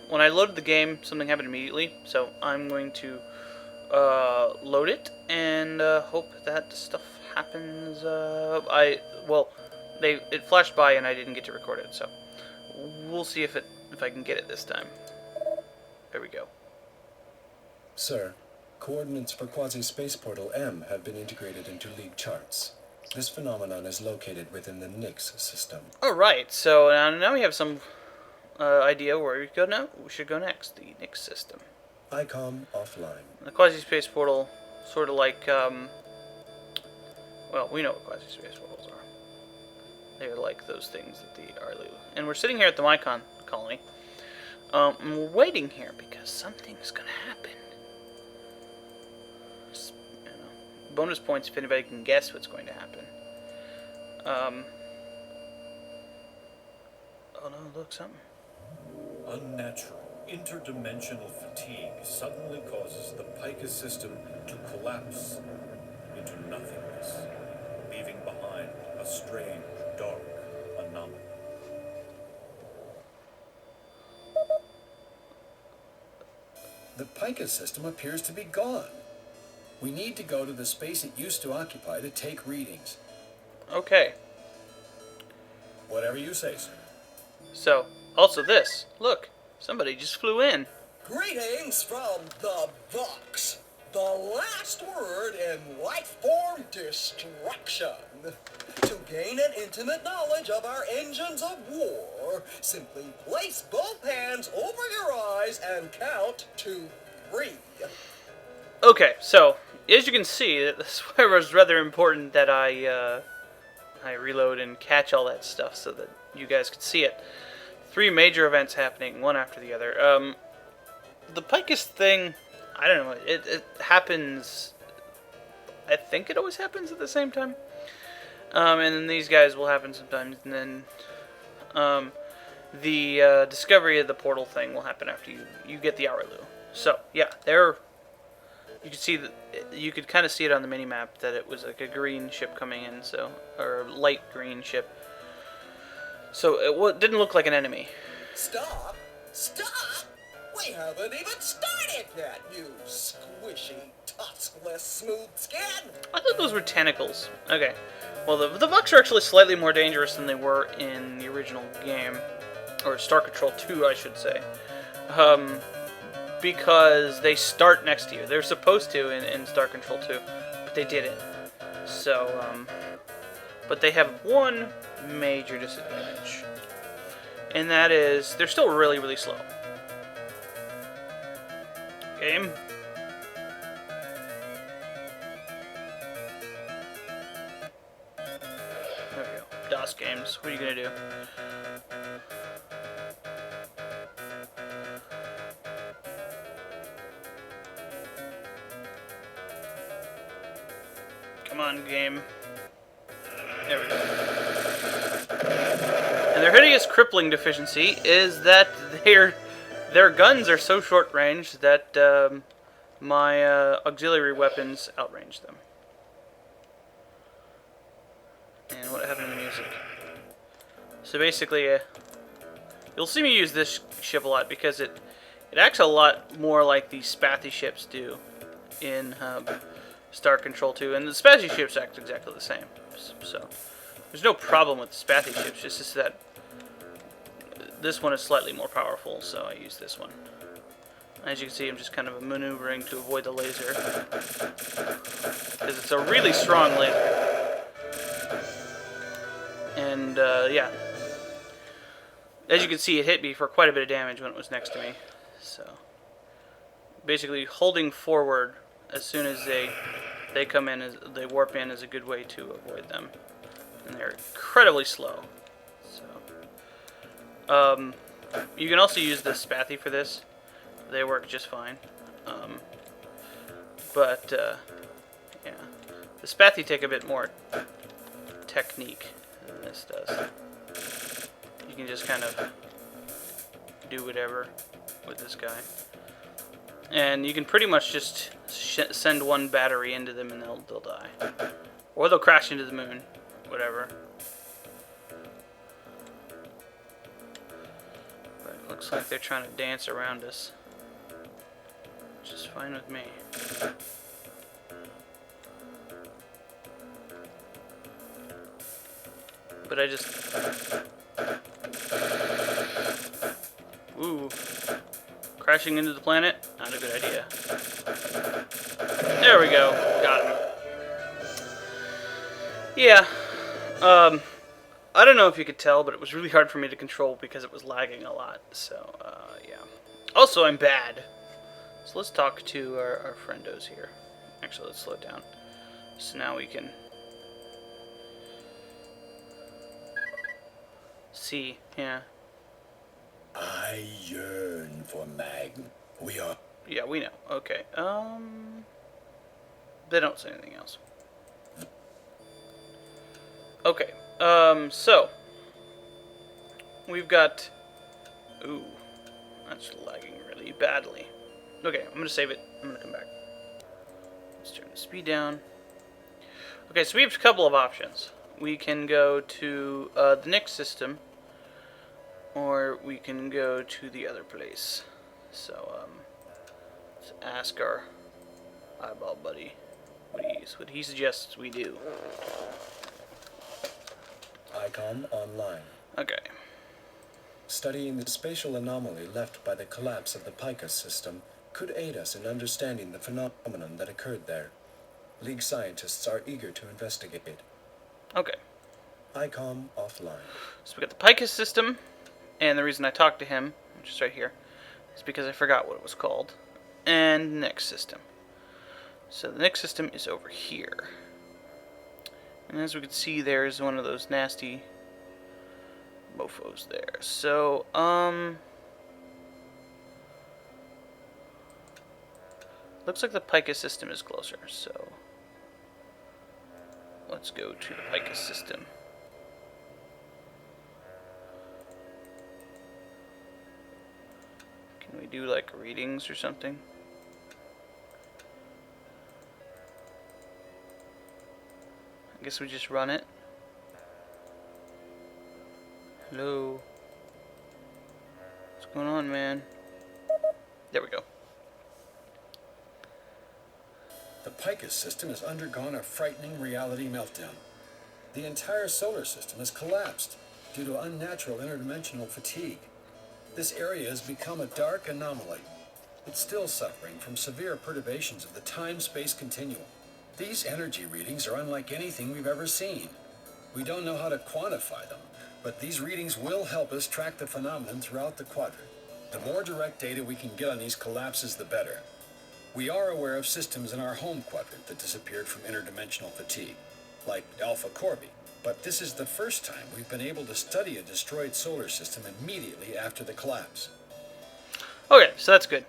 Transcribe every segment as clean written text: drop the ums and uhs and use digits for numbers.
when I loaded the game, something happened immediately, so I'm going to load it and hope that stuff happens. It flashed by and I didn't get to record it, so we'll see if I can get it this time. There we go. Sir, coordinates for quasi-space portal M have been integrated into League charts. This phenomenon is located within the Nix system. Alright, so now we have some idea where we should go next. The Nix system. ICOM offline. The quasi-space portal, sort of like, well, we know what quasi-space portals are. They're like those things that the Arlu. And we're sitting here at the Mycon colony. And we're waiting here because something's gonna happen. Bonus points if anybody can guess what's going to happen. Oh no, look, something. Unnatural interdimensional fatigue suddenly causes the Pica system to collapse into nothingness, leaving behind a strange, dark anomaly. The Pica system appears to be gone. We need to go to the space it used to occupy to take readings. Okay. Whatever you say, sir. So, also this. Look, somebody just flew in. Greetings from the Vox, the last word in life form destruction. To gain an intimate knowledge of our engines of war, simply place both hands over your eyes and count to 3. Okay, so, as you can see, this was rather important that I reload and catch all that stuff so that you guys could see it. 3 major events happening, one after the other. The Picus thing, I don't know, it happens, I think it always happens at the same time. And then these guys will happen sometimes, and then the discovery of the portal thing will happen after you get the Auralu. So, yeah, you could see you could kind of see it on the mini map that it was like a green ship coming in, so, or a light green ship. So it didn't look like an enemy. Stop! Stop! We haven't even started yet, you squishy, tuskless smooth skin! I thought those were tentacles. Okay. Well, the Vox are actually slightly more dangerous than they were in the original game. Or Star Control 2, I should say. Because they start next to you. They're supposed to in Star Control 2, but they didn't. So, but they have one major disadvantage. And that is, they're still really, really slow. Game. There we go. DOS games. What are you gonna do? Come on, game. There we go. And their hideous crippling deficiency is that their guns are so short range that my auxiliary weapons outrange them. And what happened to the music? So basically, you'll see me use this ship a lot because it acts a lot more like the Spathy ships do in Star Control 2, and the Spathy ships act exactly the same. So there's no problem with the Spathy ships, it's just that this one is slightly more powerful, so I use this one. As you can see, I'm just kind of maneuvering to avoid the laser, because it's a really strong laser. And yeah, as you can see, it hit me for quite a bit of damage when it was next to me. So basically, holding forward as soon as they come in, they warp in, is a good way to avoid them. And they're incredibly slow. So, you can also use the Spathy for this. They work just fine. Yeah, the Spathy take a bit more technique than this does. You can just kind of do whatever with this guy. And you can pretty much just send one battery into them and they'll die. Or they'll crash into the moon. Whatever. But it looks Looks like they're trying to dance around us. Which is fine with me. But I just... Ooh. Crashing into the planet? Not a good idea. There we go. Got him. Yeah. I don't know if you could tell, but it was really hard for me to control because it was lagging a lot. So, yeah. Also, I'm bad. So let's talk to our friendos here. Actually, let's slow it down. So now we can see. Yeah. I yearn for Magn. We are. Yeah, we know. Okay. They don't say anything else. Okay. So we've got. Ooh, that's lagging really badly. Okay, I'm gonna save it. I'm gonna come back. Let's turn the speed down. Okay, so we have a couple of options. We can go to the Nix system, or we can go to the other place. So, let's ask our eyeball buddy what he suggests we do. ICOM online. Okay. Studying the spatial anomaly left by the collapse of the Picus system could aid us in understanding the phenomenon that occurred there. League scientists are eager to investigate. Okay. ICOM offline. So we got the Picus system, and the reason I talked to him, which is right here, is because I forgot what it was called, and Nix system. So the Nix system is over here. And as we can see, there's one of those nasty mofos there. So, looks like the Picus system is closer, so let's go to the Picus system. Can we do, like, readings or something? I guess we just run it. Hello. What's going on, man? There we go. The Picus system has undergone a frightening reality meltdown. The entire solar system has collapsed due to unnatural interdimensional fatigue. This area has become a dark anomaly. It's still suffering from severe perturbations of the time-space continuum. These energy readings are unlike anything we've ever seen. We don't know how to quantify them, but these readings will help us track the phenomenon throughout the quadrant. The more direct data we can get on these collapses, the better. We are aware of systems in our home quadrant that disappeared from interdimensional fatigue, like Alpha Corby, but this is the first time we've been able to study a destroyed solar system immediately after the collapse. Okay, so that's good.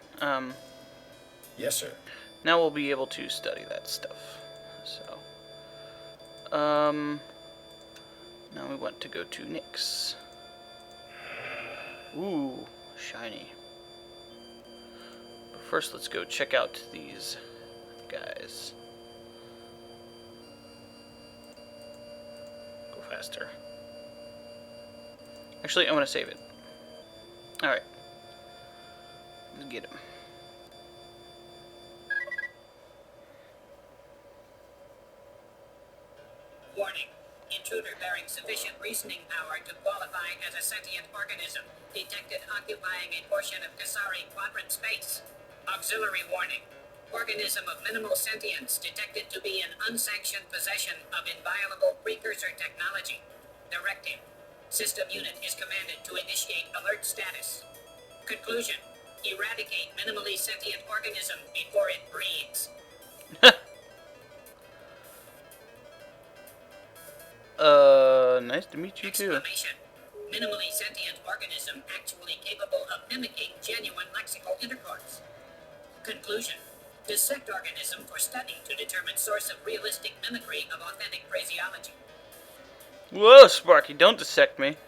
Yes, sir. Now we'll be able to study that stuff. So, now we want to go to Nix. Ooh, shiny. But first, let's go check out these guys. Go faster. Actually, I want to save it. Alright. Let's get him. Warning. Intruder bearing sufficient reasoning power to qualify as a sentient organism detected occupying a portion of Kasari quadrant space. Auxiliary warning. Organism of minimal sentience detected to be in unsanctioned possession of inviolable precursor technology. Directive. System unit is commanded to initiate alert status. Conclusion. Eradicate minimally sentient organism before it breeds. Nice to meet you too. Exclamation. Minimally sentient organism actually capable of mimicking genuine lexical intercourse. Conclusion. Dissect organism for study to determine source of realistic mimicry of authentic phraseology. Whoa, Sparky, don't dissect me.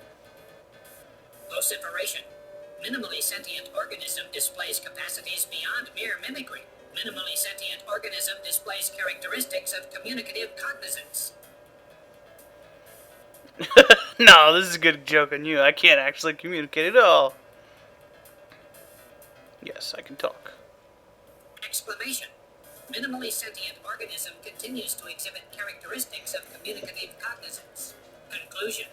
Vociferation. Minimally sentient organism displays capacities beyond mere mimicry. Minimally sentient organism displays characteristics of communicative cognizance. No, this is a good joke on you. I can't actually communicate at all. Yes, I can talk. Exclamation. Minimally sentient organism continues to exhibit characteristics of communicative cognizance. Conclusion.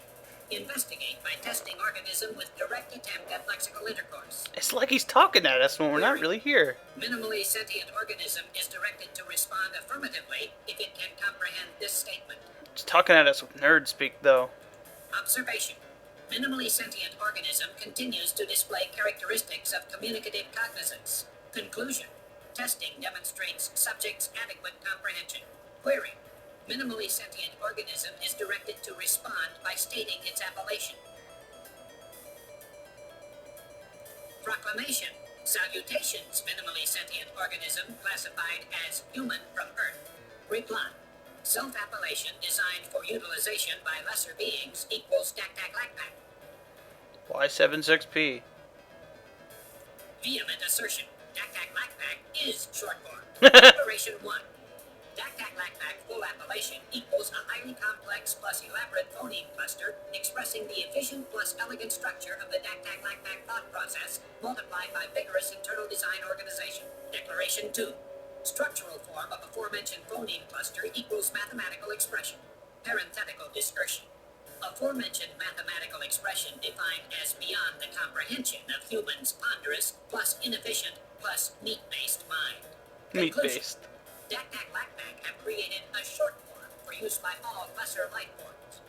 Investigate by testing organism with direct attempt at lexical intercourse. It's like he's talking at us when we're not really here. Minimally sentient organism is directed to respond affirmatively if it can comprehend this statement. He's talking at us with nerd speak, though. Observation. Minimally sentient organism continues to display characteristics of communicative cognizance. Conclusion. Testing demonstrates subject's adequate comprehension. Query. Minimally sentient organism is directed to respond by stating its appellation. Proclamation. Salutations, minimally sentient organism classified as human from Earth. Reply. Self-appellation designed for utilization by lesser beings equals Daktac. Y76P. Vehement assertion. Daktac is short form. Declaration 1. Daktac full appellation equals a highly complex plus elaborate phoneme cluster expressing the efficient plus elegant structure of the Daktac thought process multiplied by vigorous internal design organization. Declaration 2. Structural form of aforementioned phoneme cluster equals mathematical expression. Parenthetical discursion. Aforementioned mathematical expression defined as beyond the comprehension of humans' ponderous plus inefficient plus meat-based mind. Meat-based. Daktac have created a short form for use by all lesser life forms.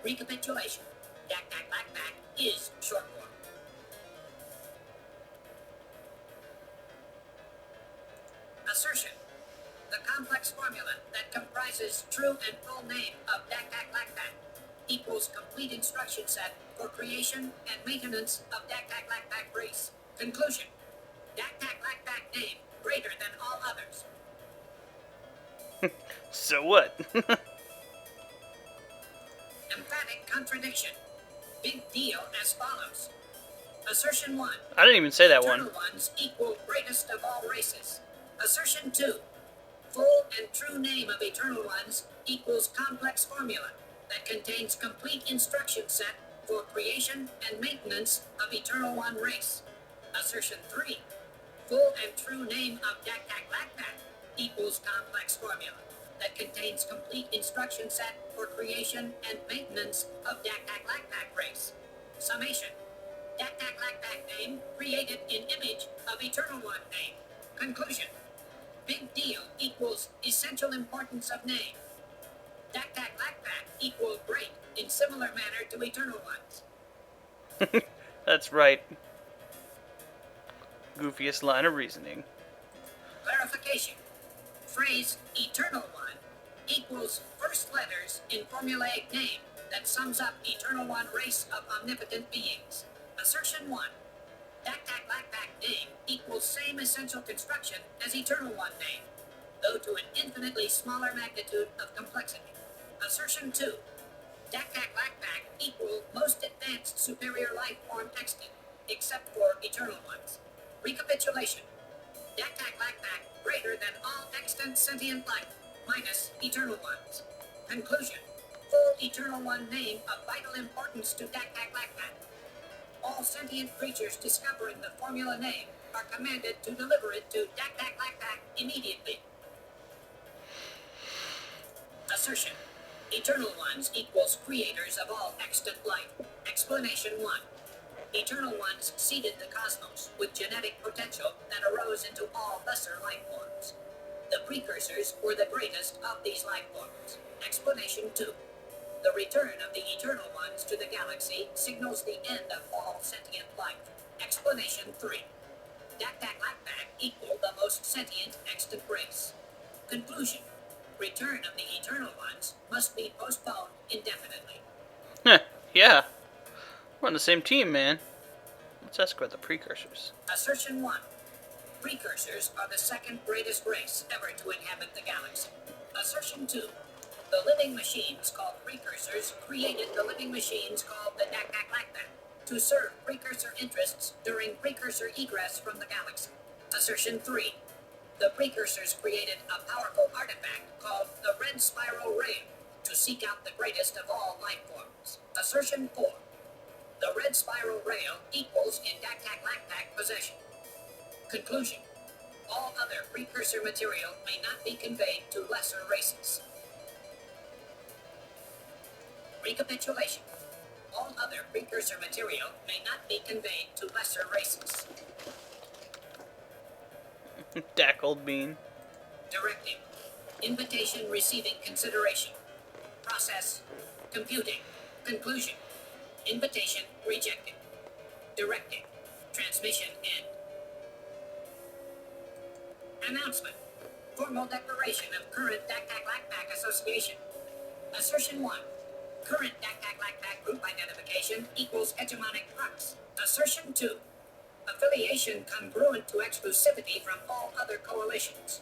Recapitulation. Daktac is short form. Assertion. The complex formula that comprises true and full name of Daktac equals complete instruction set for creation and maintenance of Daktac race. Conclusion. Daktac name greater than all others. So what? Emphatic contradiction. Big deal as follows. Assertion 1. I didn't even say that one. Eternal ones equal greatest of all races. Assertion 2. Full and true name of eternal ones equals complex formula that contains complete instruction set for creation and maintenance of eternal one race. Assertion 3. Full and true name of Daktac equals complex formula that contains complete instruction set for creation and maintenance of Daktac race. Summation. Daktac name created in image of eternal one name. Conclusion. Big deal equals essential importance of name. Daktac equal great in similar manner to eternal ones. That's right. Goofiest line of reasoning. Clarification. Phrase eternal one equals first letters in formulaic name that sums up eternal one race of omnipotent beings. Assertion 1. Daktac name equals same essential construction as eternal one name, though to an infinitely smaller magnitude of complexity. Assertion 2. Daktac equal most advanced superior life form extant, except for eternal ones. Recapitulation. Daktac greater than all extant sentient life, minus eternal ones. Conclusion. Full eternal one name of vital importance to Daktac. All sentient creatures discovering the formula name are commanded to deliver it to Daktac immediately. Assertion. Eternal ones equals creators of all extant life. Explanation 1. Eternal ones seeded the cosmos with genetic potential that arose into all lesser life forms. The precursors were the greatest of these life forms. Explanation 2. The return of the eternal ones to the galaxy signals the end of all sentient life. Explanation 3. Daktac equal the most sentient extant race. Conclusion. Return of the eternal ones must be postponed indefinitely. Yeah. We're on the same team, man. Let's ask about the precursors. Assertion 1. Precursors are the second greatest race ever to inhabit the galaxy. Assertion 2. The living machines called precursors created the living machines called the Daktac to serve precursor interests during precursor egress from the galaxy. Assertion 3. The precursors created a powerful artifact called the Red Spiral Ray to seek out the greatest of all life forms. Assertion 4. The Red Spiral Rail equals in Daktac possession. Conclusion. All other precursor material may not be conveyed to lesser races. Recapitulation. All other precursor material may not be conveyed to lesser races. Dak, old bean. Directing. Invitation receiving consideration. Process. Computing. Conclusion. Invitation rejected. Directing. Transmission end. Announcement. Formal declaration of current Daktac Association. Assertion 1. Current Daktac group identification equals hegemonic crux. Assertion 2. Affiliation congruent to exclusivity from all other coalitions.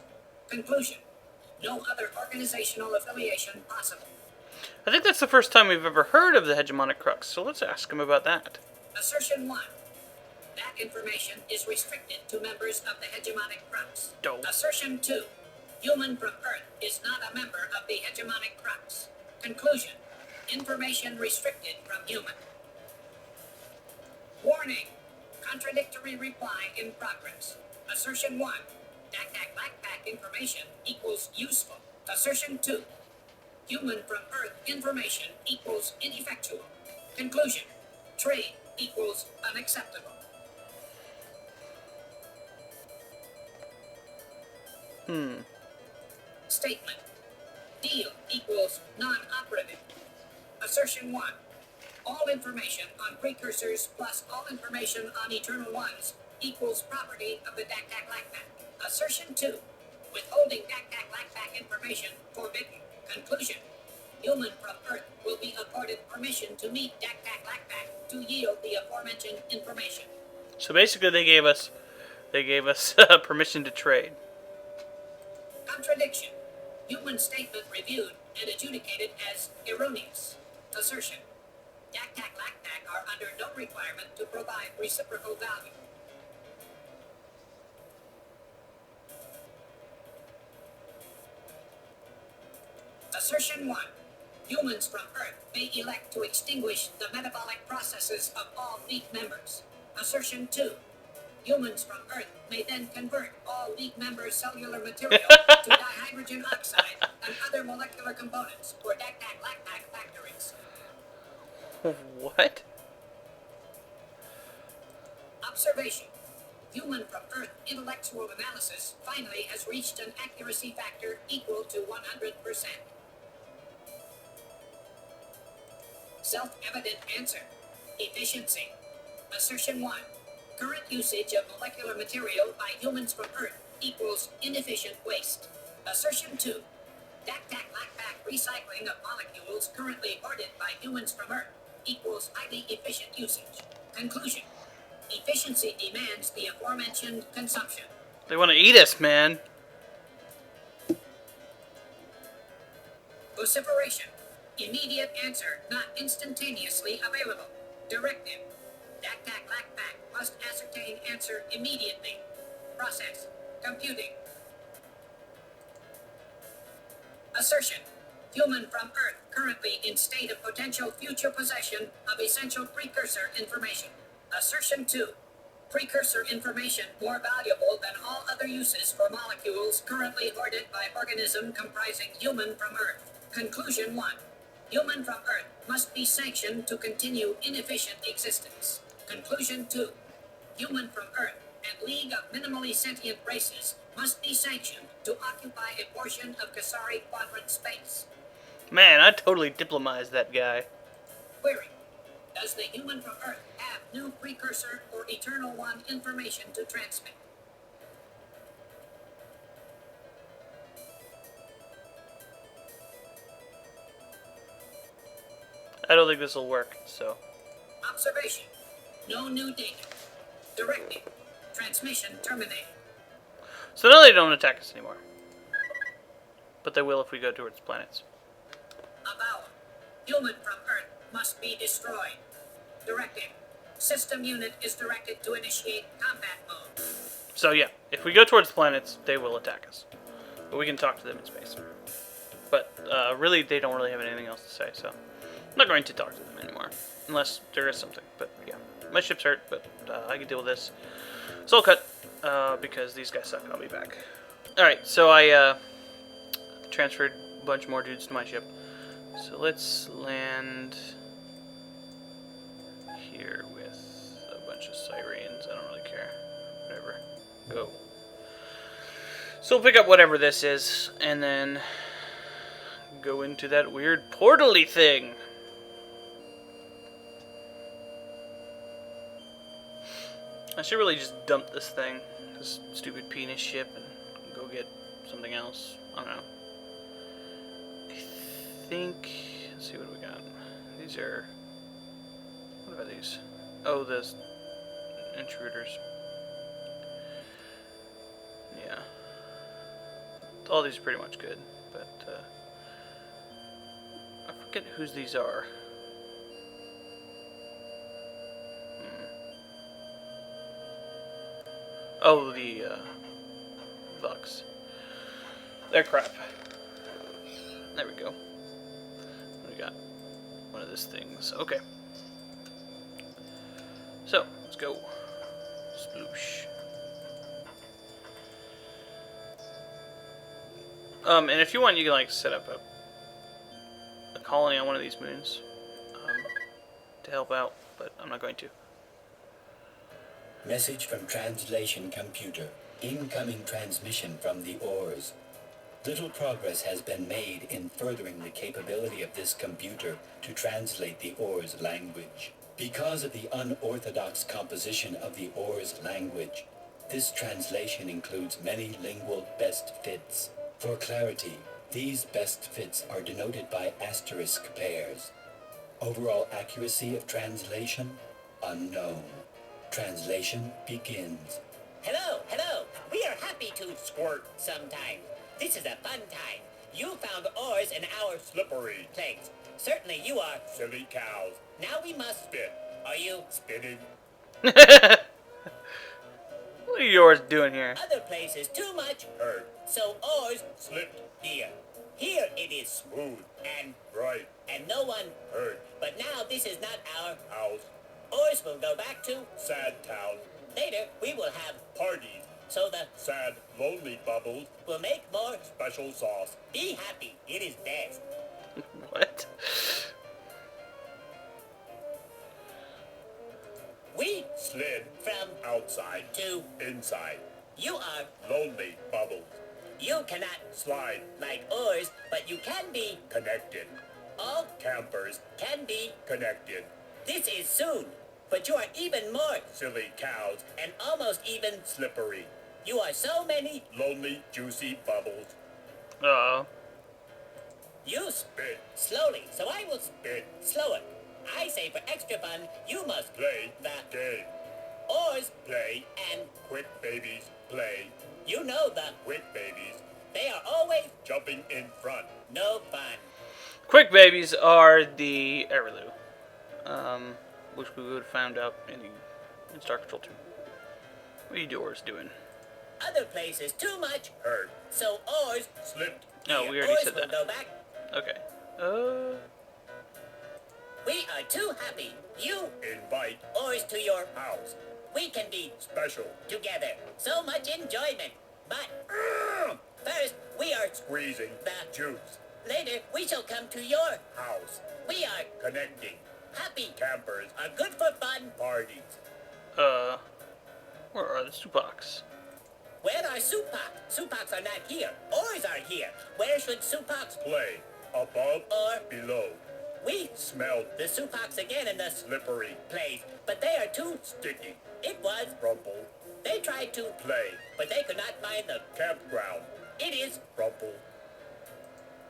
Conclusion. No other organizational affiliation possible. I think that's the first time we've ever heard of the hegemonic crux, so let's ask him about that. Assertion 1. That information is restricted to members of the hegemonic crux. Dope. Assertion 2. Human from Earth is not a member of the hegemonic crux. Conclusion. Information restricted from human. Warning. Contradictory reply in progress. Assertion 1. Daktac information equals useful. Assertion 2. Human from Earth information equals ineffectual. Conclusion. Trade equals unacceptable. Statement. Deal equals non-operative. Assertion 1. All information on precursors plus all information on eternal ones equals property of the Daktac. Assertion 2. Withholding Daktac information forbidden. Conclusion. Human from Earth will be accorded permission to meet Daktac to yield the aforementioned information. So basically, they gave us permission to trade. Contradiction. Human statement reviewed and adjudicated as erroneous. Assertion. Daktac are under no requirement to provide reciprocal value. Assertion 1. Humans from Earth may elect to extinguish the metabolic processes of all League members. Assertion 2. Humans from Earth may then convert all League members' cellular material to dihydrogen oxide and other molecular components for Daktac factories. What? Observation. Human from Earth intellectual analysis finally has reached an accuracy factor equal to 100%. Self-evident answer. Efficiency. Assertion 1. Current usage of molecular material by humans from Earth equals inefficient waste. Assertion 2. Daktac recycling of molecules currently hoarded by humans from Earth equals highly efficient usage. Conclusion. Efficiency demands the aforementioned consumption. They want to eat us, man. Vociferation. Immediate answer not instantaneously available. Directive. Daktac must ascertain answer immediately. Process. Computing. Assertion. Human from Earth currently in state of potential future possession of essential precursor information. Assertion 2. Precursor information more valuable than all other uses for molecules currently hoarded by organism comprising human from Earth. Conclusion 1. Human from Earth must be sanctioned to continue inefficient existence. Conclusion 2. Human from Earth and League of Minimally Sentient Races must be sanctioned to occupy a portion of Kasari Quadrant space. Man, I totally diplomized that guy. Query. Does the human from Earth have new precursor or Eternal One information to transmit? I don't think this will work, so. Observation. No new data. Directing. Transmission terminated. So now they don't attack us anymore. But they will if we go towards planets. Avowal. Human from Earth must be destroyed. Directive. System unit is directed to initiate combat mode. So yeah, if we go towards planets, they will attack us. But we can talk to them in space. But really, they don't really have anything else to say, so I'm not going to talk to them anymore. Unless there is something. But yeah, my ship's hurt, but I can deal with this. Soul cut. because these guys suck. I'll be back. Alright, so I transferred a bunch more dudes to my ship. So let's land here with a bunch of sirens. I don't really care. Whatever. Go. So we'll pick up whatever this is, and then go into that weird portal-y thing. I should really just dump this thing, this stupid penis ship, and go get something else. I don't know. I think... Let's see what we got. These are... What are these? Oh, the intruders. Yeah. All these are pretty much good, but I forget whose these are. Oh, the Bucks. They're crap. There we go. We got one of these things. Okay. So, let's go. Sploosh. And if you want, you can like set up a colony on one of these moons to help out, but I'm not going to. Message from translation computer. Incoming transmission from the ores. Little progress has been made in furthering the capability of this computer to translate the ores language. Because of the unorthodox composition of the ores language, this translation includes many lingual best fits. For clarity, these best fits are denoted by asterisk pairs. Overall accuracy of translation, unknown. Translation begins. Hello, hello. We are happy to squirt sometime. This is a fun time. You found ores in our Slippery. place. Certainly you are. Silly cows. Now we must Spit. Are you? Spitting. What are yours doing here? Other places too much. Hurt. So ores Slipped. here. Here it is Smooth. and Right. no one. Hurt. But now this is not our. House. Ores will go back to. Sad town. Later we will have. Parties. So the Sad, lonely bubbles. will make more. Special sauce. Be happy. It is best. What? We Slid. from Outside. to. Inside. You are. Lonely bubbles. You cannot Slide. like ores, but you can be. Connected. All Campers. can be. Connected. This is soon. But you are even more. Silly cows. And almost even. Slippery. You are so many. Lonely, juicy bubbles. You Spit. slowly, so I will Spit. slower. I say for extra fun, you must Play. the Game. ores Play. and Quick babies. Play. you know the. Quick babies. They are always Jumping in front. no fun. Quick babies are the Erelu, which we would have found out in Star Control 2. What are you doors doing? Other places too much. Hurt. So ores. Slipped. No, here, we already ores said will that. go back. Okay. We are too happy. You Invite. ores to your. House. We can be Special. together. So much enjoyment. But first we are. Squeezing. The- Juice. Later we shall come to your. House. We are Connecting. happy. Campers. Are good for fun. Parties. Where are the Supacs? Where are Supac? Supacs are not here. Ores are here. Where should Supacs? Play. Above. Or Below. we Smelled. the Supacs again in the Slippery. place, but they are too. Sticky. It was. Rumple. They tried to, Play. but they could not find the. Campground. It is Rumple.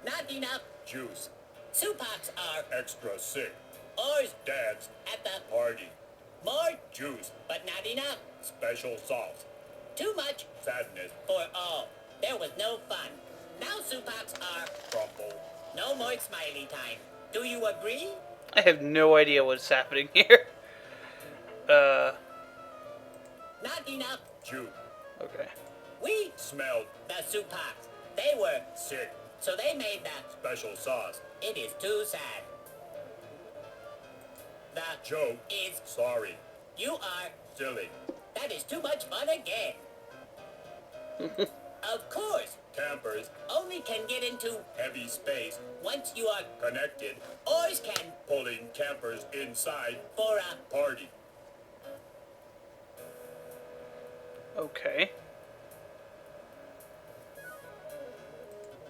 not enough. Juice. Supacs are. Extra sick. Ores Dance. at the. Party. More, Juice. but not enough. Special sauce. Too much Sadness. for all. There was no fun. Now Supacs are. Crumple. No more smiley time. Do you agree? I have no idea what's happening here. Not enough. Juice. Okay. We Smelled. the Supacs. They were. Sick. So they made that. Special sauce. It is too sad. The Joke. is. Sorry. You are. Silly. That is too much fun again. Of course, Campers, only can get into heavy space, once you are connected, oars can pulling campers inside, for a party. Okay.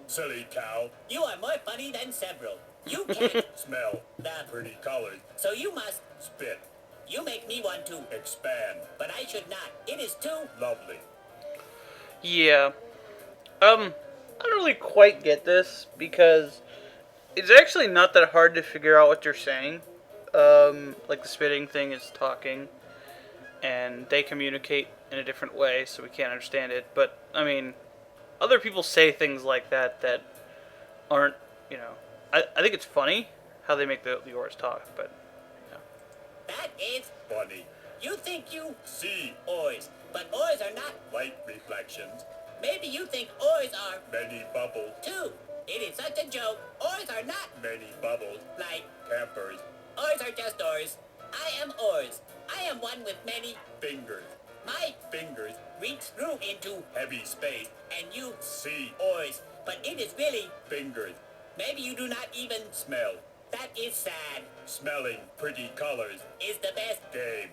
Silly cow, you are more funny than several. You can't smell, the pretty colors, so you must spit, you make me want to, expand, but I should not. It is too lovely. Yeah. I don't really quite get this because it's actually not that hard to figure out what you're saying. Like the spitting thing is talking, and they communicate in a different way, so we can't understand it. But I mean, other people say things like that aren't, you know. I think it's funny how they make the oars talk, but that is Funny. you think you See, oars, but oars are not. light reflections, Maybe you think oars are many bubbles, too. It is such a joke. Oars are not many bubbles, like campers, oars are just oars. I am oars. I am one with many. fingers, My fingers, reach through into heavy space, and you see, oars, but it is really fingers, maybe you do not even. smell, That is sad. smelling pretty colors, Is the best. game.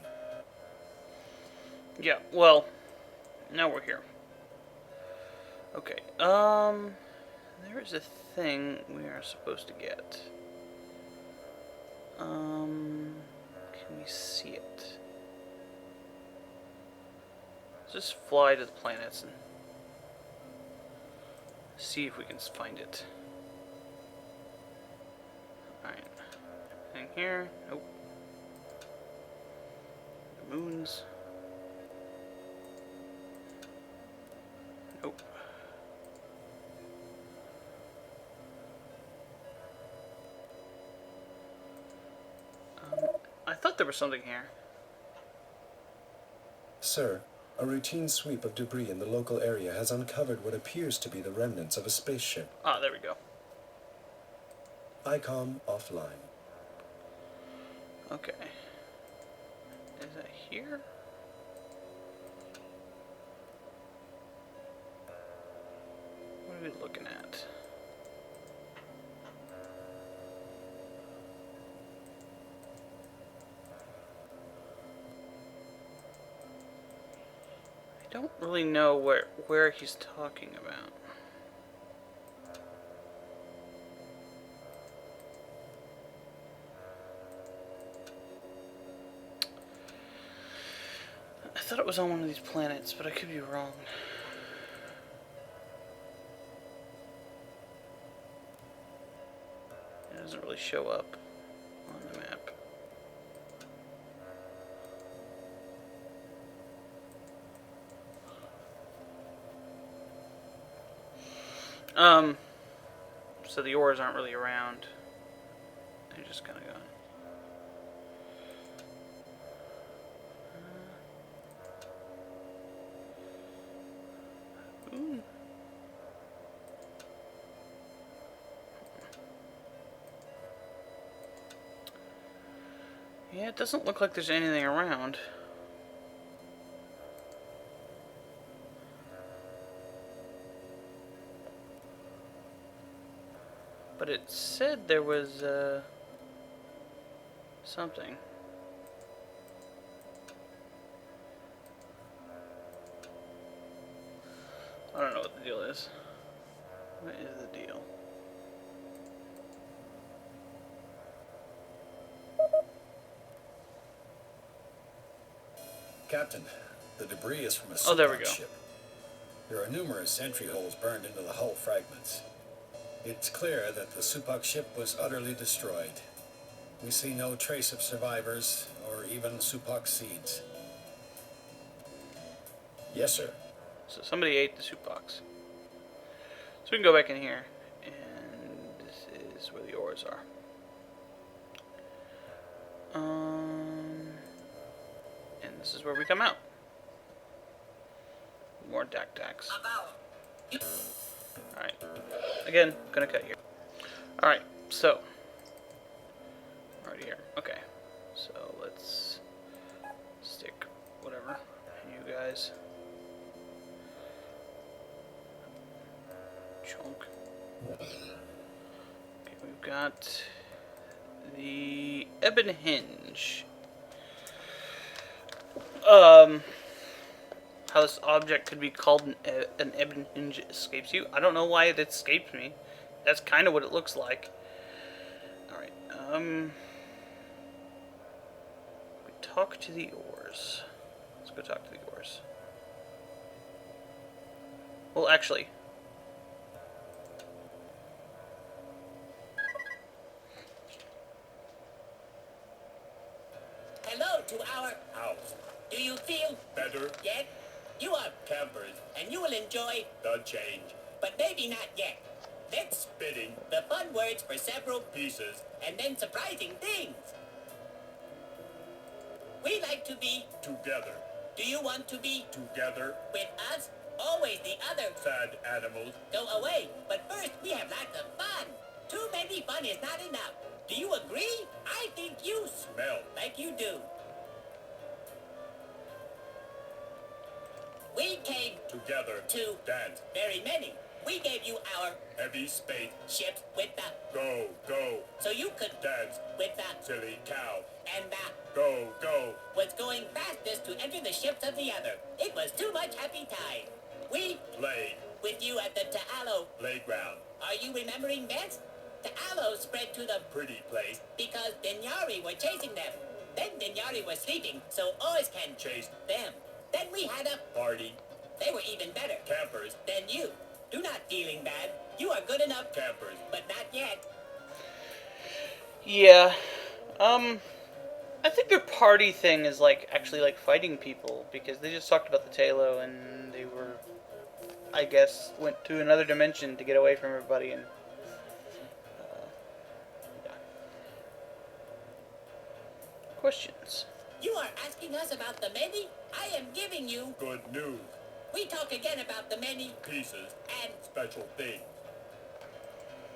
yeah. Well, now we're here. Okay. There is a thing we are supposed to get. Can we see it? Let's just fly to the planets and see if we can find it. Alright. Anything here? Nope. The moons. Nope. I thought there was something here. Sir, a routine sweep of debris in the local area has uncovered what appears to be the remnants of a spaceship. Ah, there we go. ICOM offline. Okay. Is that here? What are we looking at? I don't really know where he's talking about. I thought it was on one of these planets, but I could be wrong. It doesn't really show up on the map. So the ores aren't really around. They're just kind of gone. Ooh. Yeah, it doesn't look like there's anything around. But it said there was, something. I don't know what the deal is. What is the deal? Captain, the debris is from a Oh, there we Supak go. ship. There are numerous entry holes burned into the hull fragments. It's clear that the Supak ship was utterly destroyed. We see no trace of survivors or even Supak seeds. Yes, sir. So somebody ate the soup box. So we can go back in here, and this is where the ores are. And this is where we come out. More Daktacs. Alright. Again, gonna cut here. Alright, so. Right here. Okay. So let's stick whatever. You guys. got the Ebon Hinge. How this object could be called an Ebon Hinge escapes you. I don't know why it escapes me. That's kind of what it looks like. Alright, talk to the oars. Let's go talk to the oars. Well, actually, Hello to our House. Do you feel Better. yet? You are, Campers. and you will enjoy, The change. but maybe not yet. Let's Spitting. the fun words for several Pieces. and then surprising things. We like to be. Together. Do you want to be Together. with us? Always the other. Sad animals. Go away. But first, we have lots of fun. Too many fun is not enough. Do you agree? I think you Smell. like you do. We came Together. to Dance. very many. We gave you our Heavy space. ships with the Go. Go. so you could Dance. with the Silly cow. and the Go. Go. was going fastest to enter the ships of the other. It was too much happy time. We Play. with you at the Ta'alo. Playground. Are you remembering best? Ta'alo spread to the Pretty place. because Dinyari were chasing them. Then Dinyari was sleeping, so Oz can Chase. them. Then we had a Party. they were even better Campers. than you. Do not feeling bad. You are good enough, Campers. but not yet. yeah. I think their party thing is like actually like fighting people because they just talked about the Talo and they were, I guess, went to another dimension to get away from everybody and. Yeah. Questions. You are asking us about the many? I am giving you. Good news. We talk again about the many, Pieces. and Special thing.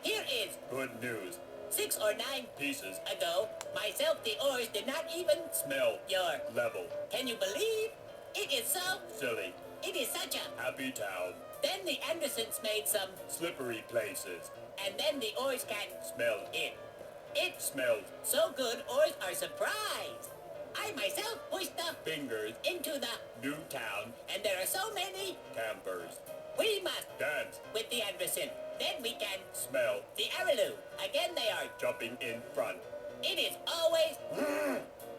here is Good news. 6 or 9 Pieces. ago, myself, the oars, did not even Smell. your. Level. Can you believe? It is so. Silly. It is such a. Happy town. Then the Andersons made some, Slippery places. and then the oars can. Smell. It. It's Smells. so good, oars are surprised. I myself pushed the Fingers. into the, New town. and there are so many. Campers. We must Dance. with the Anderson. Then we can. Smell. The Araloo. Again they are. Jumping in front. It is always.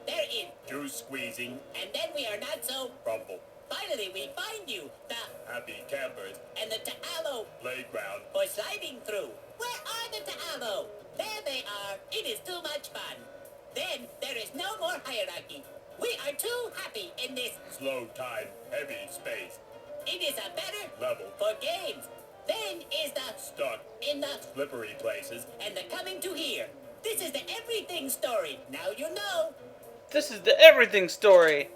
There is. Juice squeezing. And then we are not so. Rumble. Finally we find you. The Happy campers. and the Ta'alo Playground. for sliding through. Where are the Ta'alo? There they are. It is too much fun. Then there is no more hierarchy. We are too happy in this. Slow time. Heavy space. It is a better Level. for games. Then is the Stuck. in the Slippery places. and the coming to here. This is the everything story. Now you know. This is the everything story.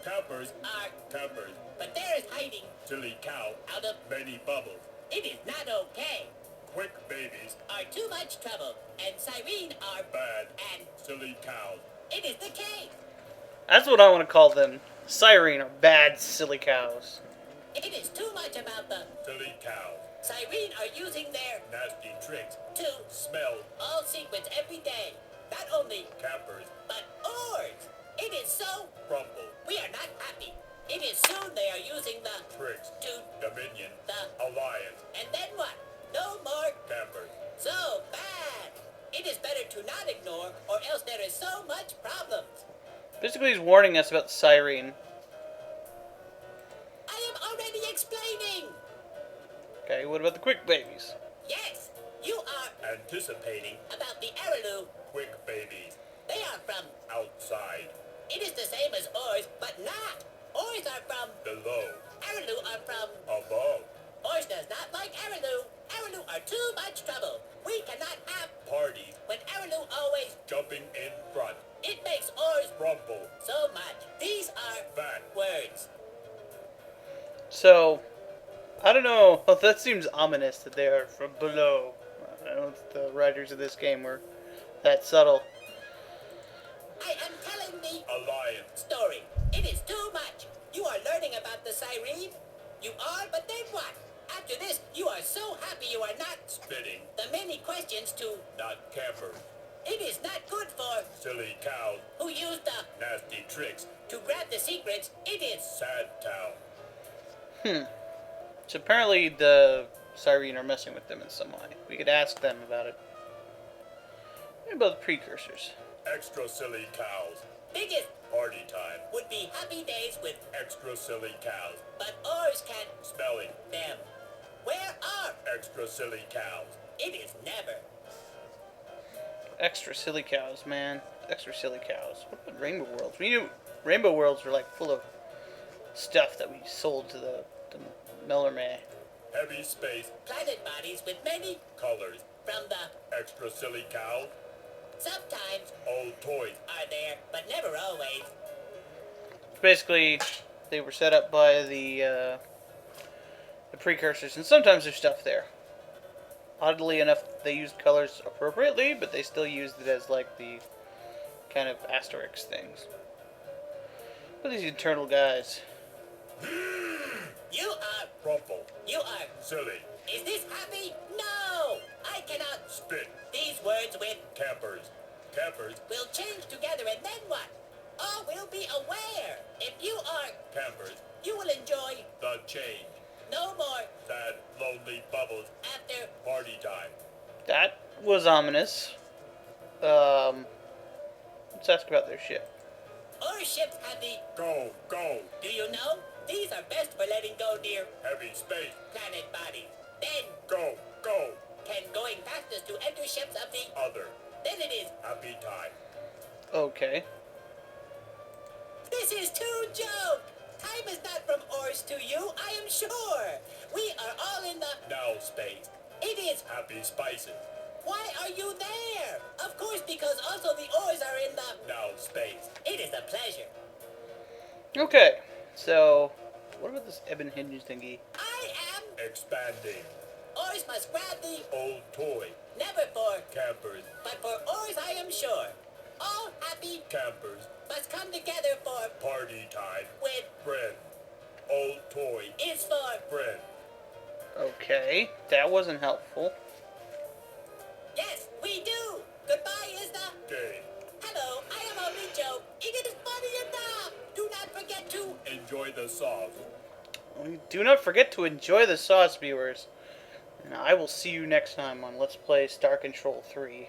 Campers. Are Campers. but there is hiding Silly cow. out of. Many bubbles. It is not okay. Quick babies. Are too much trouble. And Cyrene are Bad. and Silly cows. it is the case. That's what I want to call them. Siren are bad, silly cows. It is too much about the Silly cows. Cyrene are using their Nasty tricks. to Smell. all sequence every day. Not only Campers. but oars. It is so Rumble. we are not happy. It is soon they are using the Tricks. to Dominion. the Alliance. and then what? No more Campers. so bad. It is better to not ignore or else there is so much problems. Basically, he's warning us about the Siren. I am already explaining. Okay, what about the quick babies? Yes, you are Anticipating. about the Araloo. Quick babies. They are from. Outside. It is the same as oars, but not. Oars are from. Below. Araloo are from. Above. Oars does not like Araloo. Araloo are too much trouble. We cannot have Parties. when Araloo always. Jumping in front. It makes oars Rumble. so much. These are Back. words. So, I don't know. That seems ominous that they are from below. I don't know if the writers of this game were that subtle. I am telling the Alliance. story. It is too much. You are learning about the Cyrene. You are, but then what? after this, you are so happy you are not Spitting. the many questions to. Not camper. It is not good for Silly cows. who used the Nasty tricks. to grab the secrets. It is. Sad town. So apparently the Cyrene are messing with them in some way. We could ask them about it. What about the precursors? Extra silly cows. Biggest Party time. would be happy days with, Extra silly cows. but ours can Smelling. them. Where are? Extra silly cows. It is never. Extra silly cows, man. Extra silly cows. What about Rainbow Worlds? We knew Rainbow Worlds were like full of stuff that we sold to the Mellermay. Heavy space. Planet bodies with many Colors. from the Extra silly cow. sometimes Old toys. are there, but never always. Basically, they were set up by the precursors, and sometimes there's stuff there. Oddly enough, they used colors appropriately, but they still used it as like the kind of asterisk things. But these internal guys. You are. Crumple. You are. Silly. Is this happy? No! I cannot. Spit. These words with Campers. Campers. will change together, and then what? All will be aware. If you are, Campers. you will enjoy The change. no more Sad, lonely bubbles. after. Party time. That was ominous. Let's ask about their ship. Our ships have the. Go, go. Do you know? These are best for letting go near Heavy space. planet bodies. Then Go, go. can going fastest to enter ships of the. Other. Then it is. Happy time. Okay. This is too joke. Time is not from ours to you, I am sure. We are all in the. Now space. It is. Happy spices. Why are you there? Of course, because also the oars are in the. Now space. It is a pleasure. Okay. So, what about this ebon hinge thingy? I am. Expanding. Oars must grab the. Old toy. Never for. Campers. But for oars, I am sure. All happy Campers. must come together for. Party time. With Friend. Old toy. is for. Friend. Okay. That wasn't helpful. Yes, we do. Goodbye is the. Game. Hello, I am only Joe. It is funny enough. Do not forget to. Enjoy the sauce. Do not forget to enjoy the sauce, viewers. And I will see you next time on Let's Play Star Control 3.